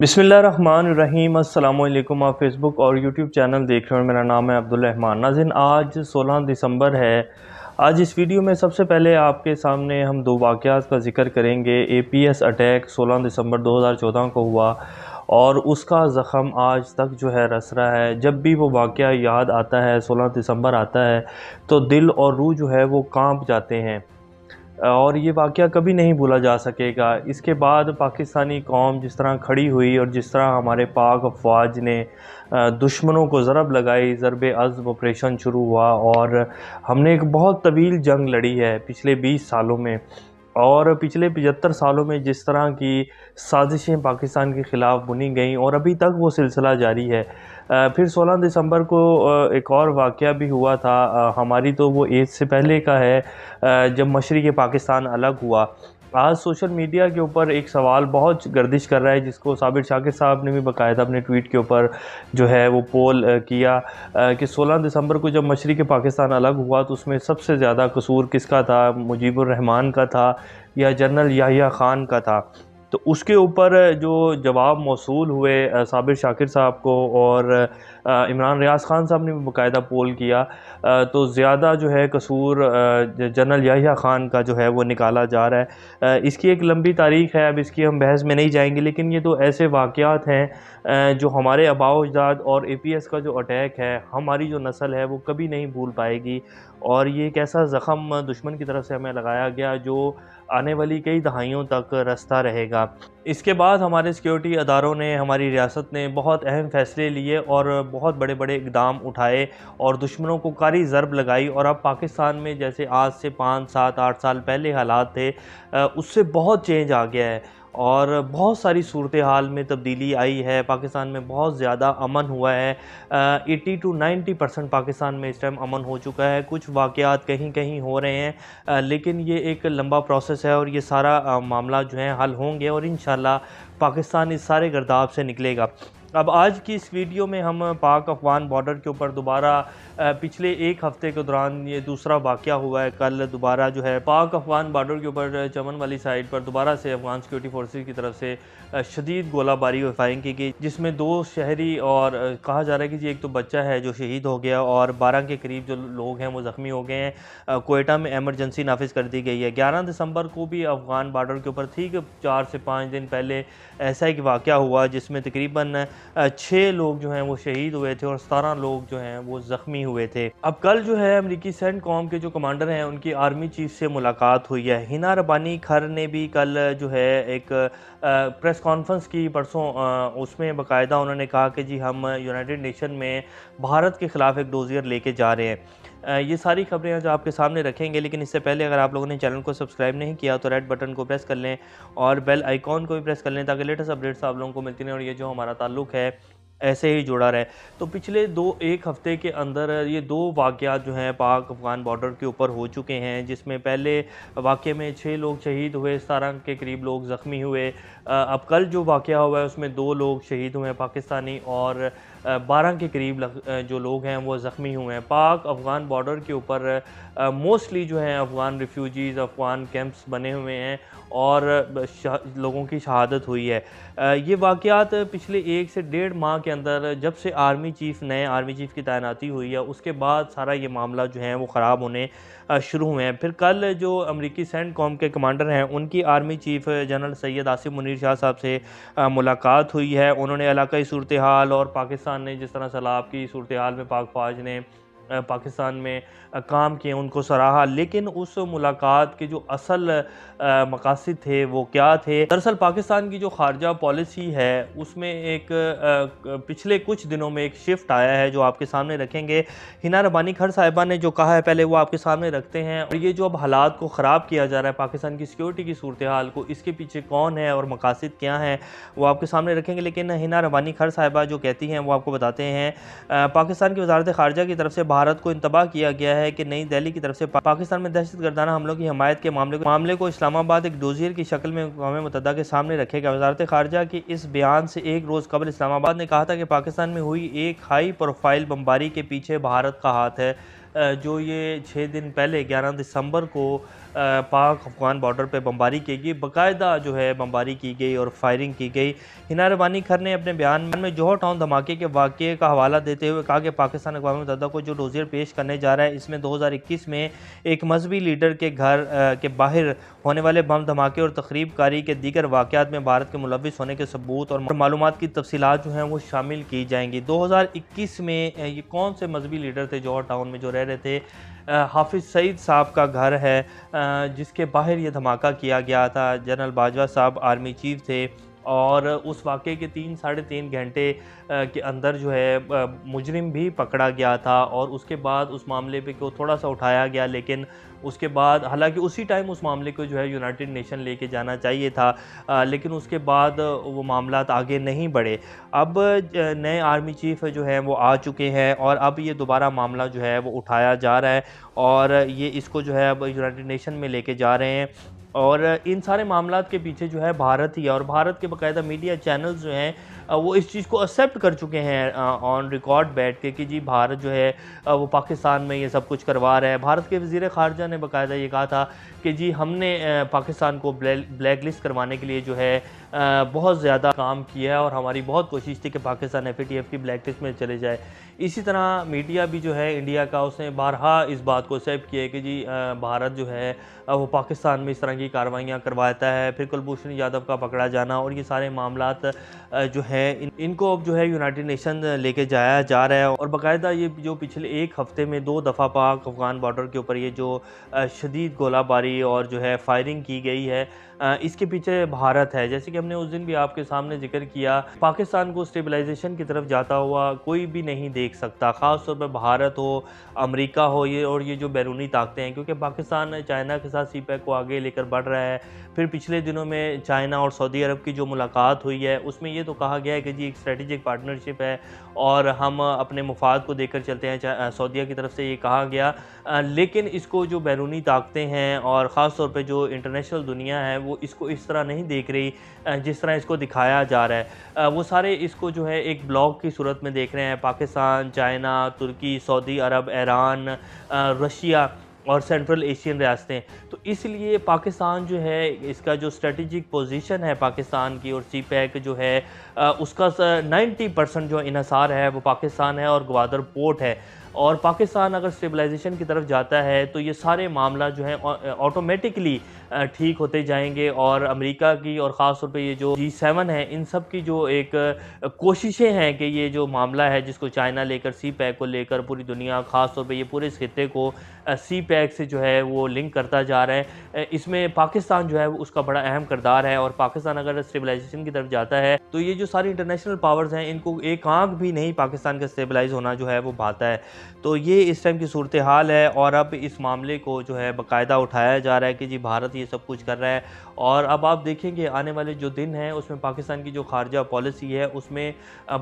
बिस्मिल्लाहिर्रहमानिर्रहीम। अस्सलाम वालेकुम। आप फेसबुक और यूट्यूब चैनल देख रहे हो। मेरा नाम है अब्दुल रहमान। नाज़रीन, आज 16 दिसंबर है। आज इस वीडियो में सबसे पहले आपके सामने हम दो वाक़यात का ज़िक्र करेंगे। एपीएस अटैक 16 दिसंबर 2014 को हुआ और उसका ज़ख़म आज तक जो है रस रहा है। जब भी वो वाक़या याद आता है, 16 दिसंबर आता है, तो दिल और रूह जो है वो कांप जाते हैं और ये वाक़या कभी नहीं भूला जा सकेगा। इसके बाद पाकिस्तानी कौम जिस तरह खड़ी हुई और जिस तरह हमारे पाक अफ़वाज ने दुश्मनों को ज़रब लगाई, ज़रब-ए-अज़्म ऑपरेशन शुरू हुआ और हमने एक बहुत तवील जंग लड़ी है पिछले 20 सालों में। और पिछले 75 सालों में जिस तरह की साजिशें पाकिस्तान के ख़िलाफ़ बुनी गईं और अभी तक वो सिलसिला जारी है। फिर 16 दिसंबर को एक और वाक़या भी हुआ था। हमारी तो वो एज से पहले का है, जब मशरिक़ पाकिस्तान अलग हुआ। आज सोशल मीडिया के ऊपर एक सवाल बहुत गर्दिश कर रहा है, जिसको साबिर शाकिर साहब ने भी बाकायदा अपने ट्वीट के ऊपर जो है वो पोल किया कि 16 दिसंबर को जब मशरिक़ पाकिस्तान अलग हुआ तो उसमें सबसे ज़्यादा कसूर किसका था, मुजीबुर रहमान का था या जनरल याहिया ख़ान का था। तो उसके ऊपर जो जवाब मौसूल हुए साबिर शाकिर साहब को और इमरान रियाज ख़ान साहब ने भी बाकायदा पोल किया, तो ज़्यादा जो है कसूर जनरल याहिया ख़ान का जो है वो निकाला जा रहा है। इसकी एक लंबी तारीख़ है, अब इसकी हम बहस में नहीं जाएंगे, लेकिन ये तो ऐसे वाक़यात हैं जो हमारे आबाओ अजदाद और एपीएस का जो अटैक है, हमारी जो नस्ल है वो कभी नहीं भूल पाएगी। और ये एक ऐसा ज़ख़म दुश्मन की तरफ से हमें लगाया गया जो आने वाली कई दहाइयों तक रास्ता रहेगा। इसके बाद हमारे सिक्योरिटी अदारों ने, हमारी रियासत ने बहुत अहम फ़ैसले लिए और बहुत बड़े-बड़े इक़दाम उठाए और दुश्मनों को कारी ज़रब लगाई। और अब पाकिस्तान में जैसे आज से 5, 7, 8 साल पहले हालात थे, उससे बहुत चेंज आ गया है और बहुत सारी सूरत हाल में तब्दीली आई है। पाकिस्तान में बहुत ज़्यादा अमन हुआ है। 80 to 90% पाकिस्तान में इस टाइम अमन हो चुका है। कुछ वाक़यात कहीं कहीं हो रहे हैं, लेकिन ये एक लंबा प्रोसेस है और ये सारा मामला जो है हल होंगे और इंशाल्लाह पाकिस्तान इस सारे गर्दाब से निकलेगा। अब आज की इस वीडियो में हम पाक अफ़गान बॉर्डर के ऊपर दोबारा पिछले एक हफ़्ते के दौरान ये दूसरा वाक़या हुआ है। कल दोबारा जो है पाक अफ़गान बॉर्डर के ऊपर चमन वाली साइड पर दोबारा से अफ़गान सिक्योरिटी फोर्सेस की तरफ से शदीद गोलाबारी और फायरिंग की गई, जिसमें 2 शहरी और कहा जा रहा है कि जी एक तो बच्चा है जो शहीद हो गया और 12 के करीब जो लोग हैं वो ज़ख्मी हो गए हैं। कोयटा में एमरजेंसी नाफिज कर दी गई है। 11 दिसंबर को भी अफ़गान बॉर्डर के ऊपर ठीक 4 से 5 दिन पहले ऐसा एक वाक़या हुआ जिसमें तकरीबन 6 लोग जो हैं वो शहीद हुए थे और 17 लोग जो हैं वो ज़ख्मी हुए थे। अब कल जो है अमरीकी सेंटकॉम के जो कमांडर हैं उनकी आर्मी चीफ से मुलाकात हुई है। हिना रबानी खर ने भी कल जो है एक प्रेस कॉन्फ्रेंस की परसों, उसमें बाकायदा उन्होंने कहा कि जी हम यूनाइटेड नेशन में भारत के ख़िलाफ़ एक डोज़ियर लेके जा रहे हैं। ये सारी खबरें आज आपके सामने रखेंगे, लेकिन इससे पहले अगर आप लोगों ने चैनल को सब्सक्राइब नहीं किया तो रेड बटन को प्रेस कर लें और बेल आइकॉन को भी प्रेस कर लें ताकि लेटेस्ट अपडेट्स आप लोगों को मिलती रहें और ये जो हमारा ताल्लुक़ है ऐसे ही जुड़ा रहे। तो पिछले एक हफ़्ते के अंदर ये 2 वाक़यात जो हैं पाक अफ़गान बॉर्डर के ऊपर हो चुके हैं, जिसमें पहले वाक़ये में 6 लोग शहीद हुए, 17 के करीब लोग ज़ख्मी हुए। अब कल जो वाक़या हुआ है उसमें 2 लोग शहीद हुए हैं पाकिस्तानी और 12 के करीब जो लोग हैं वो ज़ख्मी हुए हैं। पाक अफ़गान बॉर्डर के ऊपर मोस्टली जो हैं अफ़गान रिफ्यूजीज़, अफ़गान कैंप्स बने हुए हैं और लोगों की शहादत हुई है। ये वाक़यात पिछले 1 से डेढ़ माह के अंदर जब से नए आर्मी चीफ़ की तैनाती हुई है उसके बाद सारा ये मामला जो है वो ख़राब होने शुरू हुए हैं। फिर कल जो अमरीकी सेंटकॉम के कमांडर हैं उनकी army chief general Syed Asim Munir Shah साहब से मुलाकात हुई है। उन्होंने इलाकाई सूरत हाल और पाकिस्तान ने जिस तरह सैलाब की सूरत हाल में पाक फ़ौज ने पाकिस्तान में काम किए उनको सराहा, लेकिन उस मुलाकात के जो असल मकासद थे वो क्या थे? दरअसल पाकिस्तान की जो ख़ारजा पॉलिसी है उसमें एक पिछले कुछ दिनों में एक शिफ्ट आया है जो आपके सामने रखेंगे। हिना रबानी खर साहिबा ने जो कहा है पहले वो आपके सामने रखते हैं और ये जो अब हालात को ख़राब किया जा रहा है पाकिस्तान की सिक्योरिटी की सूरत हाल को, इसके पीछे कौन है और मकासद क्या हैं वो आपके सामने रखेंगे। लेकिन हिना रबानी खर साहिबा जो कहती हैं वो आपको बताते हैं। पाकिस्तान की वज़ारत ख़ारजा की तरफ से भारत को इंतबाह किया गया है कि नई दिल्ली की तरफ से पाकिस्तान में दहशतगर्दाना हमलों की हमायत के मामले को इस्लामाबाद एक डोज़ियर की शक्ल में अक़वाम मुत्तहिदा के सामने रखेगा। वज़ारत ख़ारजा की इस बयान से एक रोज़ कबल इस्लामाबाद ने कहा था कि पाकिस्तान में हुई एक हाई प्रोफाइल बमबारी के पीछे भारत का हाथ है। जो ये 6 दिन पहले 11 दिसंबर को पाक अफगान बॉर्डर पे बमबारी की गई, बाकायदा जो है बमबारी की गई और फायरिंग की गई। हिना रबानी खर ने अपने बयान में जौहर टाउन धमाके के वाक़े का हवाला देते हुए कहा कि पाकिस्तान अक़वाम मुत्तहिदा को जो डोज़ियर पेश करने जा रहा है, इसमें 2021 में एक मजहबी लीडर के घर के बाहर होने वाले बम धमाके और तखरीब कारी के दीगर वाक़यात में भारत के मुलव्विस होने के सबूत और मालूमात की तफसीलात जो हैं वो शामिल की जाएंगी। 2021 में ये कौन से मजहबी लीडर थे जौहर टाउन में जो रह रहे थे? हाफिज़ सईद साहब का घर है, जिसके बाहर ये धमाका किया गया था। जनरल बाजवा साहब आर्मी चीफ थे और उस वाक़े के 3 साढ़े 3 घंटे के अंदर जो है मुजरिम भी पकड़ा गया था और उसके बाद उस मामले पे को थोड़ा सा उठाया गया, लेकिन उसके बाद हालांकि उसी टाइम उस मामले को जो है यूनाइटेड नेशन लेके जाना चाहिए था, लेकिन उसके बाद वो मामलात आगे नहीं बढ़े। अब नए आर्मी चीफ जो हैं वो आ चुके हैं और अब ये दोबारा मामला जो है वो उठाया जा रहा है और ये इसको जो है अब यूनाइटेड नेशन में लेके जा रहे हैं। और इन सारे मामलात के पीछे जो है भारत ही है और भारत के बाकायदा मीडिया चैनल्स जो हैं वो इस चीज़ को एक्सेप्ट कर चुके हैं ऑन रिकॉर्ड बैठ के कि जी भारत जो है वो पाकिस्तान में ये सब कुछ करवा रहा है। भारत के वज़ीर ख़ारजा ने बाकायदा ये कहा था कि जी हमने पाकिस्तान को ब्लैक लिस्ट करवाने के लिए जो है बहुत ज़्यादा काम किया है और हमारी बहुत कोशिश थी कि पाकिस्तान FATF की ब्लैक लिस्ट में चले जाए। इसी तरह मीडिया भी जो है इंडिया का उसने बारहा इस बात को एक्सेप्ट किया है कि जी भारत जो है वो पाकिस्तान में इस तरह की कार्रवाइयाँ करवाता है। फिर कुलभूषण यादव का पकड़ा जाना और ये सारे मामलात जो है इनको अब जो है यूनाइटेड नेशन लेके जाया जा रहा है और बाकायदा ये जो पिछले एक हफ़्ते में 2 दफ़ा पाक अफ़गान बॉर्डर के ऊपर ये जो शदीद गोलाबारी और जो है फायरिंग की गई है, इसके पीछे भारत है। जैसे कि हमने उस दिन भी आपके सामने जिक्र किया, पाकिस्तान को स्टेबलाइजेशन की तरफ जाता हुआ कोई भी नहीं देख सकता, ख़ास तौर पर भारत हो, अमेरिका हो ये और ये जो बैरूनी ताकतें हैं, क्योंकि पाकिस्तान चाइना के साथ CPEC को आगे लेकर बढ़ रहा है। फिर पिछले दिनों में चाइना और सऊदी अरब की जो मुलाकात हुई है उसमें ये तो कहा गया है कि जी एक स्ट्रेटेजिक पार्टनरशिप है और हम अपने मुफाद को देखकर चलते हैं, सऊदीया की तरफ से ये कहा गया। लेकिन इसको जो बैरूनी ताकतें हैं और ख़ास तौर पे जो इंटरनेशनल दुनिया है वो इसको इस तरह नहीं देख रही जिस तरह इसको दिखाया जा रहा है। वो सारे इसको जो है एक ब्लॉक की सूरत में देख रहे हैं, पाकिस्तान, चाइना, तुर्की, सऊदी अरब, ईरान, रशिया और सेंट्रल एशियन रियासतें। तो इसलिए पाकिस्तान जो है इसका जो स्ट्रेटेजिक पोजीशन है पाकिस्तान की और CPEC जो है उसका 90% जो इन्हिसार है वो पाकिस्तान है और ग्वादर पोर्ट है। और पाकिस्तान अगर स्टेबलाइजेशन की तरफ जाता है तो ये सारे मामला जो हैं ऑटोमेटिकली ठीक होते जाएंगे और अमेरिका की और ख़ास तौर पे ये जो G7 है इन सब की जो एक कोशिशें हैं कि ये जो मामला है जिसको चाइना लेकर CPEC को लेकर पूरी दुनिया ख़ास तौर पे ये पूरे इस खित्ते को CPEC से जो है वो लिंक करता जा रहा है। इसमें पाकिस्तान जो है वो उसका बड़ा अहम किरदार है और पाकिस्तान अगर स्टेबलाइजेशन की तरफ जाता है तो ये जो सारी इंटरनेशनल पावर्स हैं इनको एक आंख भी नहीं पाकिस्तान का स्टेबलाइज होना जो है वो भाता है। तो ये इस टाइम की सूरत हाल है और अब इस मामले को जो है बाकायदा उठाया जा रहा है कि जी भारत ये सब कुछ कर रहा है। और अब आप देखेंगे आने वाले जो दिन हैं उसमें पाकिस्तान की जो खारजा पॉलिसी है उसमें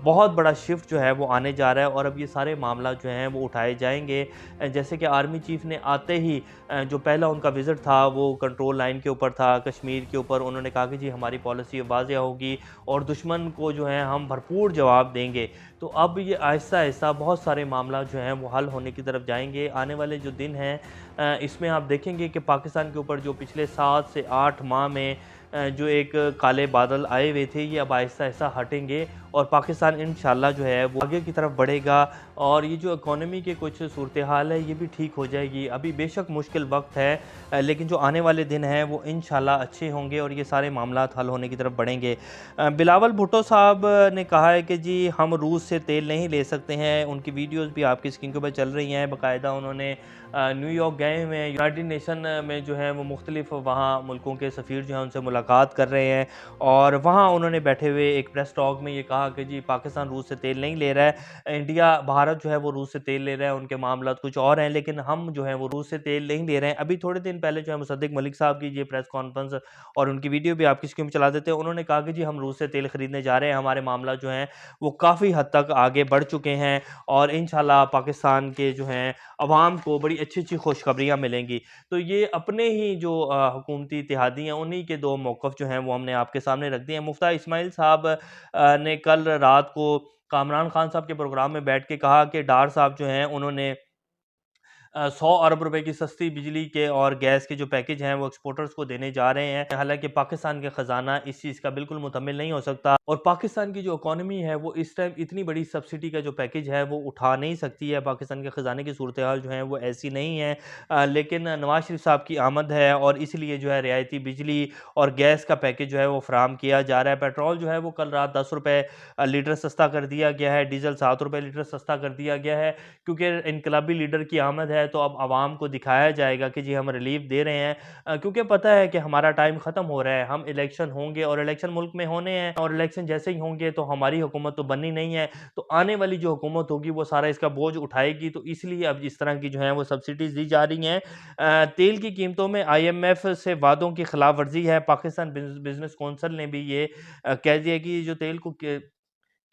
बहुत बड़ा शिफ्ट जो है वो आने जा रहा है और अब ये सारे मामला जो हैं वो उठाए जाएंगे। जैसे कि आर्मी चीफ ने आते ही जो पहला उनका विज़िट था वो कंट्रोल लाइन के ऊपर था, कश्मीर के ऊपर। उन्होंने कहा कि जी हमारी पॉलिसी वाज़ेह होगी और दुश्मन को जो है हम भरपूर जवाब देंगे। तो अब ये आहिस्ता आहिस्ता बहुत सारे मामला जो हैं वो हल होने की तरफ जाएंगे। आने वाले जो दिन हैं इसमें आप देखेंगे कि पाकिस्तान के ऊपर जो पिछले 7 से 8 माह में जो एक काले बादल आए हुए थे ये अब आहिस्ता आहिस्ता हटेंगे और पाकिस्तान इंशाल्लाह जो है वो आगे की तरफ बढ़ेगा और ये जो इकोनॉमी के कुछ सूरत हाल है ये भी ठीक हो जाएगी। अभी बेशक मुश्किल वक्त है लेकिन जो आने वाले दिन हैं वो इंशाल्लाह अच्छे होंगे और ये सारे मामलात हल होने की तरफ बढ़ेंगे। बिलावल भुट्टो साहब ने कहा है कि जी हम रूस से तेल नहीं ले सकते हैं। उनकी वीडियोज़ भी आपकी स्क्रीन के ऊपर चल रही हैं। बाकायदा उन्होंने न्यूयॉर्क गए हुए हैं, यूनाइटेड नेशन में जो है वो मुख्तलिफ वहाँ मुल्कों के सफ़ीर जो हैं उनसे मुलाकात कर रहे हैं और वहाँ उन्होंने बैठे हुए एक प्रेस टॉक में ये कहा कि जी पाकिस्तान रूस से तेल नहीं ले रहा है, इंडिया भारत जो है वो रूस से तेल ले रहा है, उनके मामला कुछ और हैं लेकिन हम जो है वो रूस से तेल नहीं ले रहे हैं। अभी थोड़े दिन पहले जो है मुसद्दिक मलिक साहब की ये प्रेस कॉन्फ्रेंस और उनकी वीडियो भी आपकी स्क्रीन पर चला देते हैं। उन्होंने कहा कि जी हम रूस से तेल खरीदने जा रहे हैं, हमारे मामला जो हैं वो काफ़ी हद तक आगे बढ़ चुके हैं और इंशाल्लाह पाकिस्तान के जो हैं अवाम को बड़ी अच्छी अच्छी खुशखबरियाँ मिलेंगी। तो ये अपने ही जो हुकूमती इत्तेहादी हैं उन्हीं के 2 मौक़िफ़ जो हैं वो हमने आपके सामने रख दिए हैं। मुफ्ता इस्माइल साहब ने कल रात को कामरान खान साहब के प्रोग्राम में बैठ के कहा कि डार साहब जो हैं उन्होंने 100 अरब रुपए की सस्ती बिजली के और गैस के जो पैकेज हैं वो एक्सपोर्टर्स को देने जा रहे हैं। हालांकि पाकिस्तान का ख़जाना इस चीज़ का बिल्कुल मुतमिल नहीं हो सकता और पाकिस्तान की जो इकॉनमी है वो इस टाइम इतनी बड़ी सब्सिडी का जो पैकेज है वो उठा नहीं सकती है। पाकिस्तान के ख़जाने की सूरत हाल जो है वो ऐसी नहीं है, लेकिन नवाज शरीफ साहब की आमद है और इसलिए जो है रियायती बिजली और गैस का पैकेज जो है वो फराम किया जा रहा है। पेट्रोल जो है वो कल रात 10 रुपये लीटर सस्ता कर दिया गया है, डीजल 7 रुपये लीटर सस्ता कर दिया गया है, क्योंकि इनकलाबी लीडर की आमद है तो अब आवाम को दिखाया जाएगा कि जी हम रिलीफ दे रहे हैं, क्योंकि पता है कि हमारा टाइम ख़त्म हो रहा है, हम इलेक्शन होंगे और इलेक्शन मुल्क में होने हैं और इलेक्शन जैसे ही होंगे तो हमारी हुकूमत तो बननी नहीं है, तो आने वाली जो हुकूमत होगी वो सारा इसका बोझ उठाएगी। तो इसलिए अब इस तरह की जो है वो सब्सिडीज़ दी जा रही हैं। तेल की कीमतों में IMF से वादों की खिलाफ वर्जी है। पाकिस्तान बिजनेस कौंसल ने भी ये कह दिया कि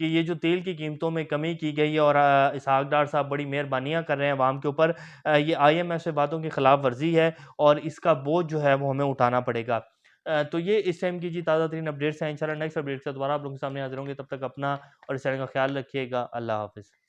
ये जो तेल की कीमतों में कमी की गई है और इसहाक डार साहब बड़ी मेहरबानियाँ कर रहे हैं अवाम के ऊपर, ये IMF से बातों की खिलाफ वर्जी है और इसका बोझ जो है वो हमें उठाना पड़ेगा। तो ये इस टाइम की जी ताज़ा तरीन अपडेट्स हैं। इंशाल्लाह नेक्स्ट अपडेट से दोबारा आप लोगों के सामने हाजिर होंगे। तब तक अपना और इस चैनल का ख्याल रखिएगा। अल्लाह हाफिज़।